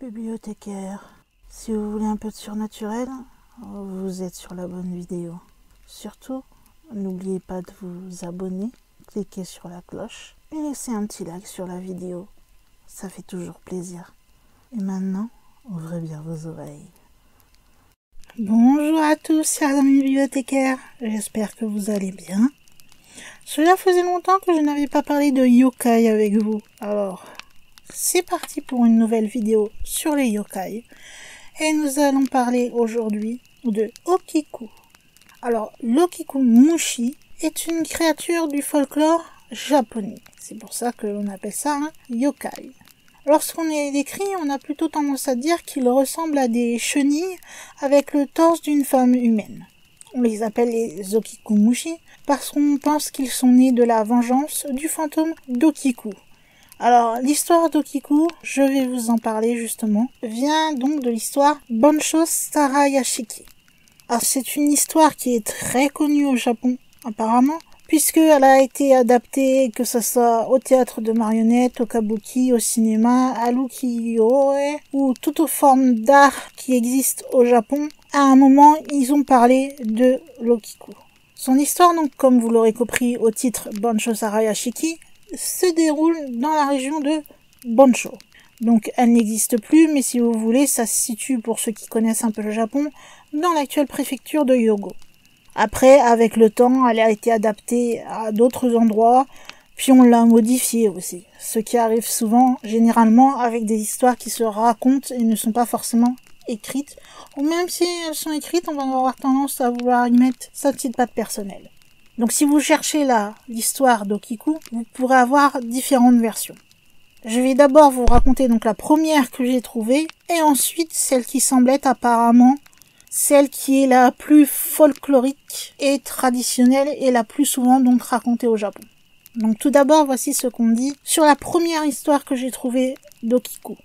Bibliothécaire, si vous voulez un peu de surnaturel, vous êtes sur la bonne vidéo. Surtout, n'oubliez pas de vous abonner, cliquez sur la cloche et laissez un petit like sur la vidéo. Ça fait toujours plaisir. Et maintenant, ouvrez bien vos oreilles. Bonjour à tous, chers amis bibliothécaires. J'espère que vous allez bien. Cela faisait longtemps que je n'avais pas parlé de yokai avec vous. Alors, c'est parti pour une nouvelle vidéo sur les yokai. Et nous allons parler aujourd'hui de Okiku. Alors, l'Okiku Mushi est une créature du folklore japonais. C'est pour ça que l'on appelle ça un yokai. Lorsqu'on les décrit, on a plutôt tendance à dire qu'ils ressemblent à des chenilles avec le torse d'une femme humaine. On les appelle les Okiku Mushi parce qu'on pense qu'ils sont nés de la vengeance du fantôme d'Okiku. Alors, l'histoire d'Okiku, je vais vous en parler justement, vient donc de l'histoire Bansho Sarayashiki. Alors, c'est une histoire qui est très connue au Japon, apparemment, puisqu'elle a été adaptée, que ce soit au théâtre de marionnettes, au kabuki, au cinéma, à l'ukiyo-e, ou toute forme d'art qui existe au Japon. À un moment, ils ont parlé de l'Okiku. Son histoire, donc, comme vous l'aurez compris au titre Bansho Sarayashiki, se déroule dans la région de Bansho. Donc elle n'existe plus, mais si vous voulez, ça se situe, pour ceux qui connaissent un peu le Japon, dans l'actuelle préfecture de Hyogo. Après, avec le temps, elle a été adaptée à d'autres endroits, puis on l'a modifiée aussi. Ce qui arrive souvent, généralement, avec des histoires qui se racontent et ne sont pas forcément écrites, ou même si elles sont écrites, on va avoir tendance à vouloir y mettre sa petite patte personnelle. Donc si vous cherchez là l'histoire d'Okiku, vous pourrez avoir différentes versions. Je vais d'abord vous raconter donc la première que j'ai trouvée, et ensuite celle qui semble être apparemment celle qui est la plus folklorique et traditionnelle et la plus souvent donc racontée au Japon. Donc tout d'abord, voici ce qu'on dit sur la première histoire que j'ai trouvée d'Okiku.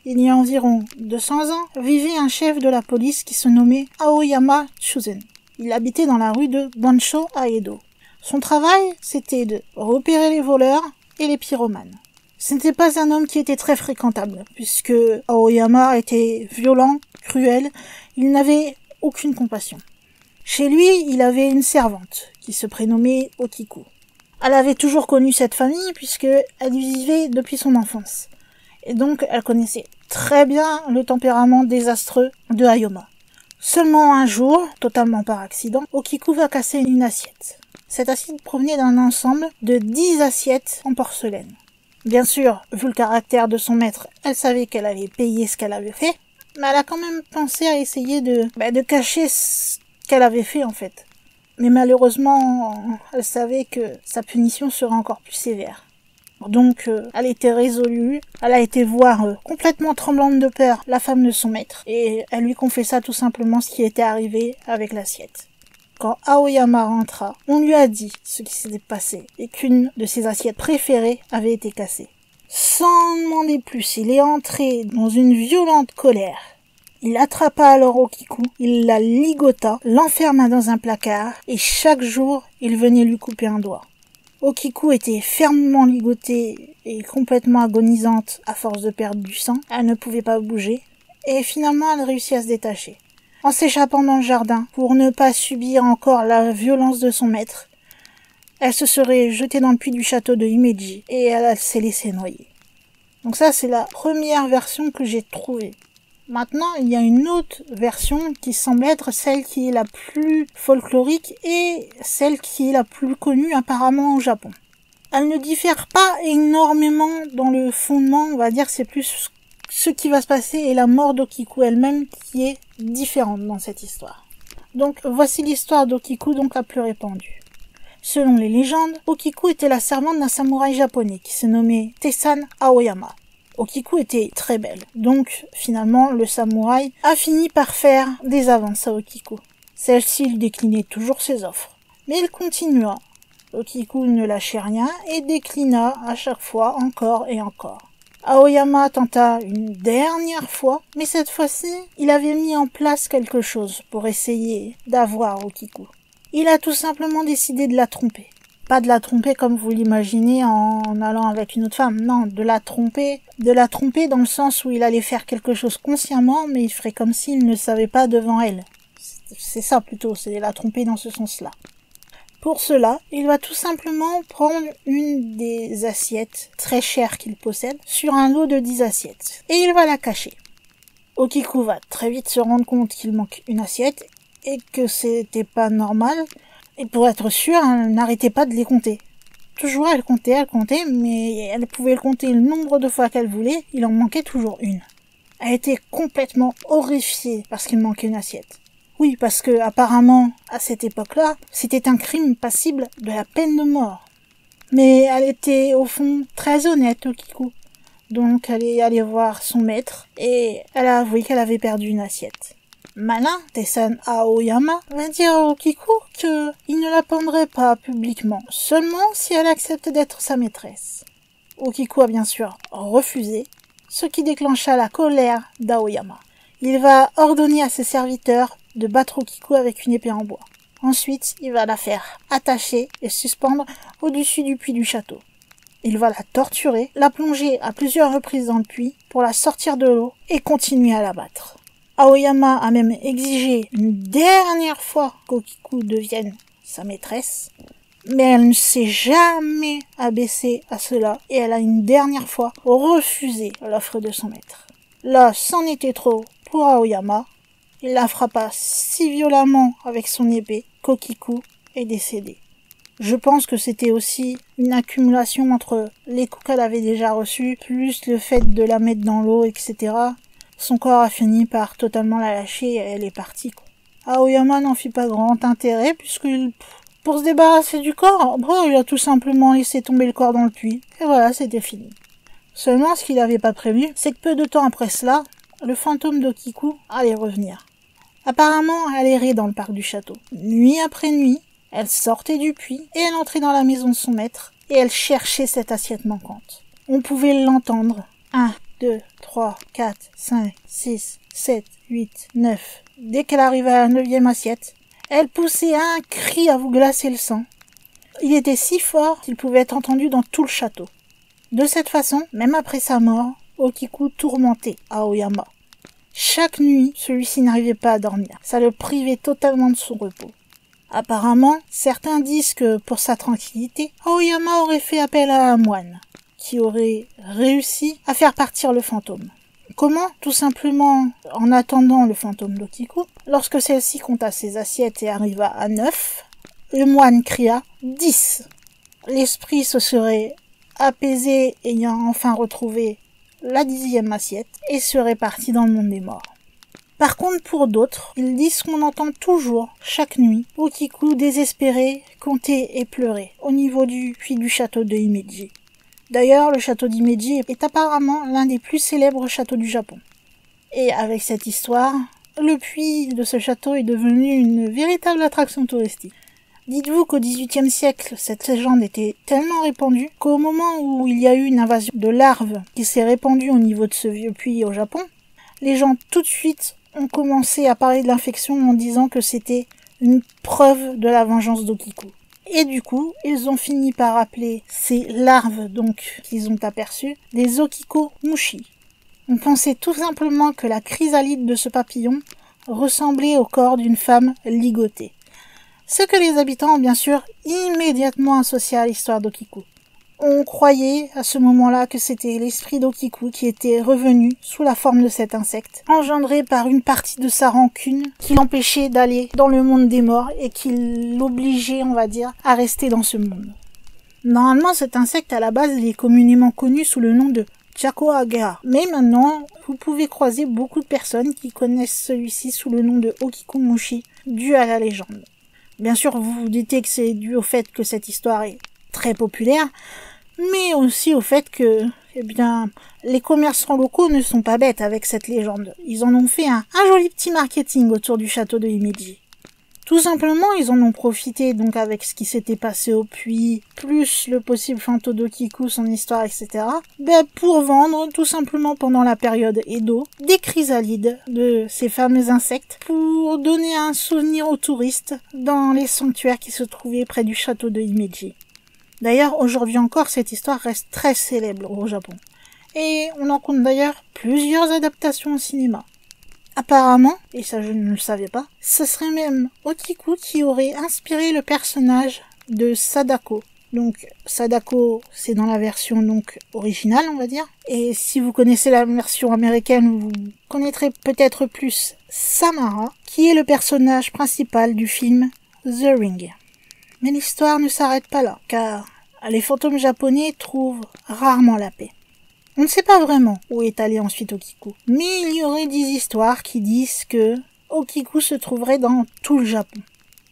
Il y a environ 200 ans, vivait un chef de la police qui se nommait Aoyama Chuzen. Il habitait dans la rue de Bansho à Edo. Son travail, c'était de repérer les voleurs et les pyromanes. Ce n'était pas un homme qui était très fréquentable, puisque Aoyama était violent, cruel, il n'avait aucune compassion. Chez lui, il avait une servante, qui se prénommait Okiku. Elle avait toujours connu cette famille, puisqu'elle y vivait depuis son enfance. Et donc, elle connaissait très bien le tempérament désastreux de Aoyama. Seulement un jour, totalement par accident, Okiku va casser une assiette. Cette assiette provenait d'un ensemble de 10 assiettes en porcelaine. Bien sûr, vu le caractère de son maître, elle savait qu'elle allait payer ce qu'elle avait fait, mais elle a quand même pensé à essayer de cacher ce qu'elle avait fait en fait. Mais malheureusement, elle savait que sa punition serait encore plus sévère. Donc, elle était résolue, elle a été voir complètement tremblante de peur la femme de son maître, et elle lui confessa tout simplement ce qui était arrivé avec l'assiette. Quand Aoyama rentra, on lui a dit ce qui s'était passé, et qu'une de ses assiettes préférées avait été cassée. Sans demander plus, il est entré dans une violente colère. Il attrapa alors Okiku, il la ligota, l'enferma dans un placard, et chaque jour, il venait lui couper un doigt. Okiku était fermement ligotée et complètement agonisante à force de perdre du sang. Elle ne pouvait pas bouger. Et finalement, elle réussit à se détacher. En s'échappant dans le jardin, pour ne pas subir encore la violence de son maître, elle se serait jetée dans le puits du château de Himeji et elle s'est laissée noyer. Donc ça, c'est la première version que j'ai trouvée. Maintenant, il y a une autre version qui semble être celle qui est la plus folklorique et celle qui est la plus connue apparemment au Japon. Elle ne diffère pas énormément dans le fondement, on va dire, c'est plus ce qui va se passer et la mort d'Okiku elle-même qui est différente dans cette histoire. Donc voici l'histoire d'Okiku donc la plus répandue. Selon les légendes, Okiku était la servante d'un samouraï japonais qui se nommait Teisan Aoyama. Okiku était très belle, donc finalement le samouraï a fini par faire des avances à Okiku. Celle-ci lui déclinait toujours ses offres, mais il continua. Okiku ne lâchait rien et déclina à chaque fois encore et encore. Aoyama tenta une dernière fois, mais cette fois-ci, il avait mis en place quelque chose pour essayer d'avoir Okiku. Il a tout simplement décidé de la tromper. Pas de la tromper comme vous l'imaginez en allant avec une autre femme. Non, de la tromper dans le sens où il allait faire quelque chose consciemment, mais il ferait comme s'il ne savait pas devant elle. C'est ça plutôt, c'est la tromper dans ce sens-là. Pour cela, il va tout simplement prendre une des assiettes très chères qu'il possède sur un lot de 10 assiettes. Et il va la cacher. Okiku va très vite se rendre compte qu'il manque une assiette et que c'était pas normal. Et pour être sûre, elle n'arrêtait pas de les compter. Toujours elle comptait, mais elle pouvait le compter le nombre de fois qu'elle voulait, il en manquait toujours une. Elle était complètement horrifiée parce qu'il manquait une assiette. Oui, parce que apparemment, à cette époque-là, c'était un crime passible de la peine de mort. Mais elle était au fond très honnête, Okiku. Donc elle est allée voir son maître et elle a avoué qu'elle avait perdu une assiette. Malin, Tessan Aoyama va dire à Okiku qu'il ne la pendrait pas publiquement, seulement si elle accepte d'être sa maîtresse. Okiku a bien sûr refusé, ce qui déclencha la colère d'Aoyama. Il va ordonner à ses serviteurs de battre Okiku avec une épée en bois. Ensuite, il va la faire attacher et suspendre au-dessus du puits du château. Il va la torturer, la plonger à plusieurs reprises dans le puits pour la sortir de l'eau et continuer à la battre. Aoyama a même exigé une dernière fois qu'Okiku devienne sa maîtresse, mais elle ne s'est jamais abaissée à cela et elle a une dernière fois refusé l'offre de son maître. Là, c'en était trop pour Aoyama. Il la frappa si violemment avec son épée qu'Okiku est décédée. Je pense que c'était aussi une accumulation entre les coups qu'elle avait déjà reçus, plus le fait de la mettre dans l'eau, etc. Son corps a fini par totalement la lâcher et elle est partie. Aoyama n'en fit pas grand intérêt puisque pour se débarrasser du corps, il a tout simplement laissé tomber le corps dans le puits. Et voilà, c'était fini. Seulement, ce qu'il n'avait pas prévu, c'est que peu de temps après cela, le fantôme d'Okiku allait revenir. Apparemment, elle errait dans le parc du château. Nuit après nuit, elle sortait du puits et elle entrait dans la maison de son maître et elle cherchait cette assiette manquante. On pouvait l'entendre. 1, 2, 3, 4, 5, 6, 7, 8, 9. Dès qu'elle arrivait à la 9e assiette, elle poussait un cri à vous glacer le sang. Il était si fort qu'il pouvait être entendu dans tout le château. De cette façon, même après sa mort, Okiku tourmentait Aoyama. Chaque nuit, celui-ci n'arrivait pas à dormir. Ça le privait totalement de son repos. Apparemment, certains disent que pour sa tranquillité, Aoyama aurait fait appel à un moine, qui aurait réussi à faire partir le fantôme. Comment? Tout simplement en attendant le fantôme d'Okiku. Lorsque celle-ci compta ses assiettes et arriva à 9, le moine cria 10. L'esprit se serait apaisé ayant enfin retrouvé la 10e assiette et serait parti dans le monde des morts. Par contre, pour d'autres, ils disent qu'on entend toujours, chaque nuit, Okiku désespéré, compter et pleurer au niveau du puits du château de Himeji. D'ailleurs, le château d'Himeji est apparemment l'un des plus célèbres châteaux du Japon. Et avec cette histoire, le puits de ce château est devenu une véritable attraction touristique. Dites-vous qu'au XVIIIe siècle, cette légende était tellement répandue qu'au moment où il y a eu une invasion de larves qui s'est répandue au niveau de ce vieux puits au Japon, les gens tout de suite ont commencé à parler de l'infection en disant que c'était une preuve de la vengeance d'Okiku. Et du coup, ils ont fini par appeler ces larves donc qu'ils ont aperçues des Okiko Mushi. On pensait tout simplement que la chrysalide de ce papillon ressemblait au corps d'une femme ligotée. Ce que les habitants ont bien sûr immédiatement associé à l'histoire d'Okiku. On croyait à ce moment-là que c'était l'esprit d'Okiku qui était revenu sous la forme de cet insecte, engendré par une partie de sa rancune qui l'empêchait d'aller dans le monde des morts et qui l'obligeait, on va dire, à rester dans ce monde. Normalement, cet insecte, à la base, il est communément connu sous le nom de Jakoagea. Mais maintenant, vous pouvez croiser beaucoup de personnes qui connaissent celui-ci sous le nom de Okiku Mushi, dû à la légende. Bien sûr, vous vous doutez que c'est dû au fait que cette histoire est très populaire, mais aussi au fait que, les commerçants locaux ne sont pas bêtes avec cette légende. Ils en ont fait un joli petit marketing autour du château de Himeji. Tout simplement, ils en ont profité donc avec ce qui s'était passé au puits, plus le possible fantôme d'Okiku, son histoire, etc. Pour vendre, tout simplement pendant la période Edo, des chrysalides de ces fameux insectes pour donner un souvenir aux touristes dans les sanctuaires qui se trouvaient près du château de Himeji. D'ailleurs, aujourd'hui encore, cette histoire reste très célèbre au Japon. Et on en compte d'ailleurs plusieurs adaptations au cinéma. Apparemment, et ça je ne le savais pas, ce serait même Okiku qui aurait inspiré le personnage de Sadako. Donc Sadako, c'est dans la version donc originale, on va dire. Et si vous connaissez la version américaine, vous connaîtrez peut-être plus Samara, qui est le personnage principal du film The Ring. Mais l'histoire ne s'arrête pas là, car les fantômes japonais trouvent rarement la paix. On ne sait pas vraiment où est allé ensuite Okiku, mais il y aurait des histoires qui disent que Okiku se trouverait dans tout le Japon.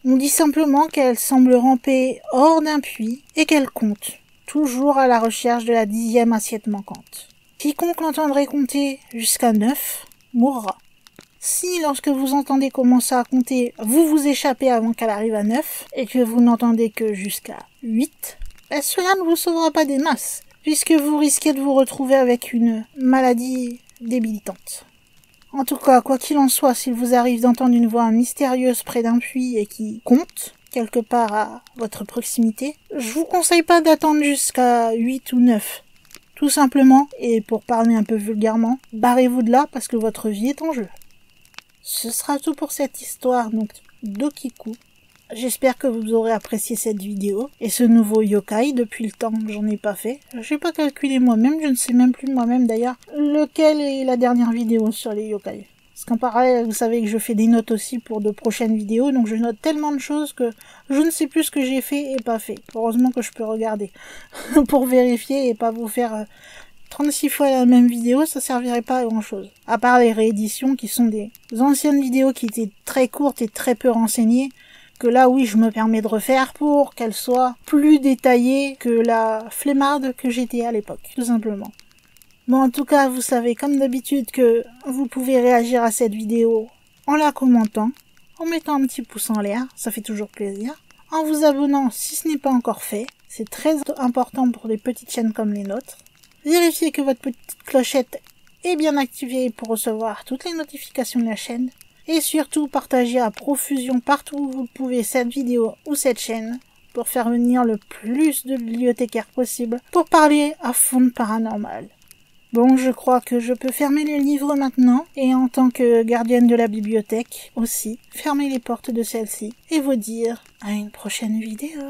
On dit simplement qu'elle semble ramper hors d'un puits et qu'elle compte, toujours à la recherche de la 10e assiette manquante. Quiconque l'entendrait compter jusqu'à 9 mourra. Si, lorsque vous entendez commencer à compter, vous vous échappez avant qu'elle arrive à 9 et que vous n'entendez que jusqu'à 8, cela ne vous sauvera pas des masses, puisque vous risquez de vous retrouver avec une maladie débilitante. En tout cas, quoi qu'il en soit, s'il vous arrive d'entendre une voix mystérieuse près d'un puits et qui compte, quelque part à votre proximité, je vous conseille pas d'attendre jusqu'à 8 ou 9. Tout simplement, et pour parler un peu vulgairement, barrez-vous de là parce que votre vie est en jeu. Ce sera tout pour cette histoire donc d'Okiku. J'espère que vous aurez apprécié cette vidéo et ce nouveau yokai depuis le temps que j'en ai pas fait. Je n'ai pas calculé moi-même, je ne sais même plus moi-même d'ailleurs lequel est la dernière vidéo sur les yokai. Parce qu'en parallèle, vous savez que je fais des notes aussi pour de prochaines vidéos, donc je note tellement de choses que je ne sais plus ce que j'ai fait et pas fait. Heureusement que je peux regarder pour vérifier et pas vous faire 36 fois la même vidéo, ça servirait pas à grand chose. À part les rééditions qui sont des anciennes vidéos qui étaient très courtes et très peu renseignées, que là, oui, je me permets de refaire pour qu'elle soit plus détaillée que la flemmarde que j'étais à l'époque, tout simplement. Bon, en tout cas, vous savez, comme d'habitude, que vous pouvez réagir à cette vidéo en la commentant, en mettant un petit pouce en l'air, ça fait toujours plaisir, en vous abonnant si ce n'est pas encore fait, c'est très important pour des petites chaînes comme les nôtres. Vérifiez que votre petite clochette est bien activée pour recevoir toutes les notifications de la chaîne. Et surtout, partagez à profusion partout où vous pouvez cette vidéo ou cette chaîne pour faire venir le plus de bibliothécaires possible pour parler à fond de paranormal. Bon, je crois que je peux fermer les livres maintenant et en tant que gardienne de la bibliothèque aussi, fermer les portes de celle-ci et vous dire à une prochaine vidéo.